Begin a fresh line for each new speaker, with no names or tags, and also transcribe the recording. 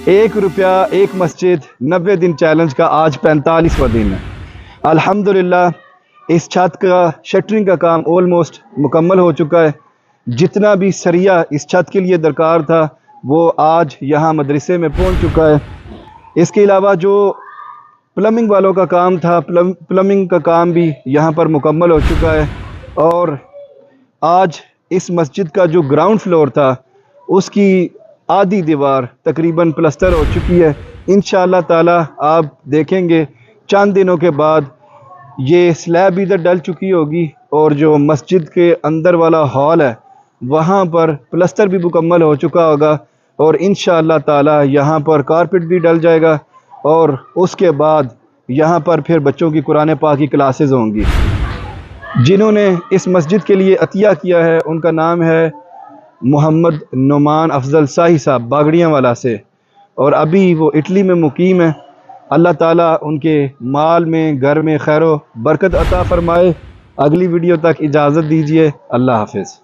1 روپیہ 1 مسجد 90 دن چیلنج کا آج 45واں دن ہے۔ الحمدللہ اس چھت کا شٹرنگ کا کام آلموسٹ مکمل ہو چکا ہے۔ جتنا بھی سریہ اس چھت کے لیے درکار تھا وہ آج یہاں مدرسے میں پہنچ چکا ہے۔ اس کے علاوہ جو پلمبنگ والوں کا کام تھا، پلمبنگ کا کام بھی یہاں پر مکمل ہو چکا ہے، اور آج اس مسجد کا جو گراؤنڈ فلور تھا اس کی آدھی دیوار تقریباً پلسٹر ہو چکی ہے۔ انشاءاللہ تعالی آپ دیکھیں گے چند دنوں کے بعد یہ سلیب ادھر ڈل چکی ہوگی، اور جو مسجد کے اندر والا ہال ہے وہاں پر پلسٹر بھی مکمل ہو چکا ہوگا، اور انشاءاللہ تعالی یہاں پر کارپٹ بھی ڈل جائے گا، اور اس کے بعد یہاں پر پھر بچوں کی قرآن پاک کی کلاسز ہوں گی۔ جنہوں نے اس مسجد کے لیے عطیہ کیا ہے ان کا نام ہے محمد نعمان افضل ساہی صاحب باگڑیاں والا سے، اور ابھی وہ اٹلی میں مقیم ہے۔ اللہ تعالیٰ ان کے مال میں گھر میں خیر و برکت عطا فرمائے۔ اگلی ویڈیو تک اجازت دیجیے، اللہ حافظ۔